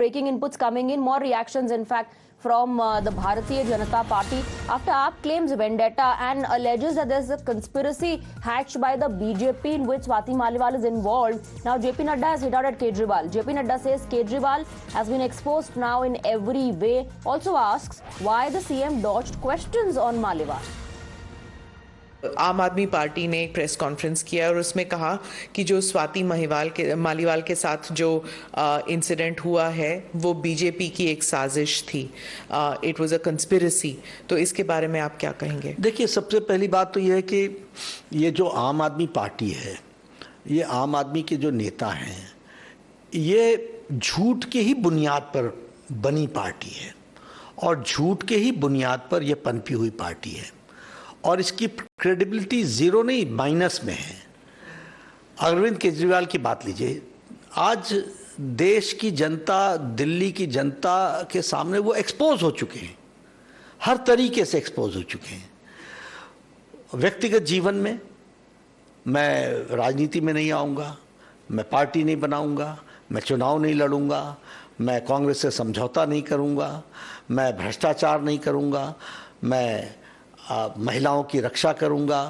Breaking inputs coming in, more reactions in fact from the Bharatiya Janata Party after AAP claims vendetta and alleges that there's a conspiracy hatched by the BJP in which Swati Maliwal is involved. Now JP Nadda has hit out at Kejriwal. JP Nadda says Kejriwal has been exposed now in every way. Also asks why the CM dodged questions on Maliwal. आम आदमी party ने एक press conference किया और उसमें कहा कि जो स्वाति मालीवाल के साथ जो इंसिडेंट हुआ है वो बीजेपी की एक साजिश थी, इट वाज अ कंस्पिरेसी। तो इसके बारे में आप क्या कहेंगे? देखिए, सबसे पहली बात तो ये है कि ये जो आम आदमी पार्टी है, ये आम आदमी के जो नेता हैं, ये झूठ के ही बुनियाद पर बनी पार्टी है और झूठ के ही बुनियाद पर यह पनपी हुई पार्टी है और इसकी क्रेडिबिलिटी जीरो नहीं माइनस में है। अरविंद केजरीवाल की बात लीजिए, आज देश की जनता, दिल्ली की जनता के सामने वो एक्सपोज हो चुके हैं, हर तरीके से एक्सपोज हो चुके हैं। व्यक्तिगत जीवन में मैं राजनीति में नहीं आऊँगा, मैं पार्टी नहीं बनाऊँगा, मैं चुनाव नहीं लड़ूंगा, मैं कांग्रेस से समझौता नहीं करूँगा, मैं भ्रष्टाचार नहीं करूँगा, मैं महिलाओं की रक्षा करूंगा।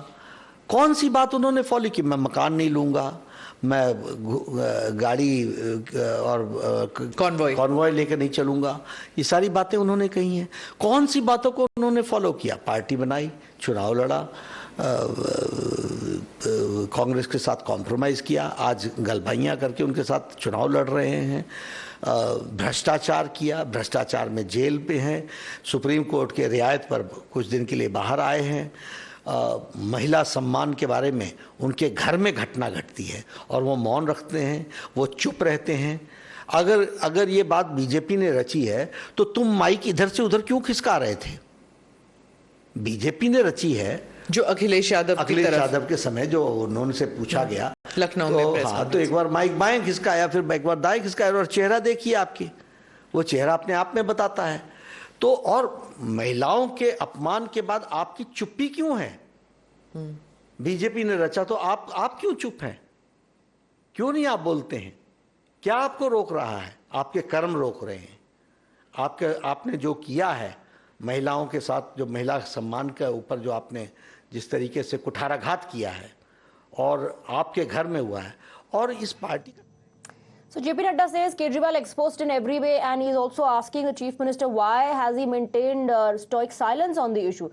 कौन सी बात उन्होंने फॉलो की? मैं मकान नहीं लूंगा, मैं गाड़ी और कॉन्वॉय लेकर नहीं चलूंगा। ये सारी बातें उन्होंने कही हैं। कौन सी बातों को उन्होंने फॉलो किया? पार्टी बनाई, चुनाव लड़ा, कांग्रेस के साथ कॉम्प्रोमाइज़ किया, आज गलबाइयाँ करके उनके साथ चुनाव लड़ रहे हैं। भ्रष्टाचार किया, भ्रष्टाचार में जेल पे हैं, सुप्रीम कोर्ट के रियायत पर कुछ दिन के लिए बाहर आए हैं। महिला सम्मान के बारे में उनके घर में घटना घटती है और वो मौन रखते हैं, वो चुप रहते हैं। अगर ये बात बीजेपी ने रची है तो तुम माइक इधर से उधर क्यों खिसका रहे थे? बीजेपी ने रची है। जो अखिलेश यादव के समय जो उन्होंने से पूछा गया लखनऊ में, हाँ, तो एक बार माइक बाएं खिसकाया, फिर एक बार दाएं खिसकाया और चेहरा देखिए आपकी, वो चेहरा अपने आप में बताता है। तो और महिलाओं के अपमान के बाद आपकी चुप्पी क्यों है? बीजेपी ने रचा तो आप क्यों चुप हैं? क्यों नहीं आप बोलते हैं? क्या आपको रोक रहा है? आपके कर्म रोक रहे हैं। आपने जो किया है महिलाओं के साथ, जो महिला सम्मान के ऊपर जो आपने जिस तरीके से कुठाराघात किया है और आपके घर में हुआ है और इस पार्टी का। So JP Nadda says Kejriwal exposed in every way and he is also asking the Chief Minister why has he maintained stoic silence on the issue.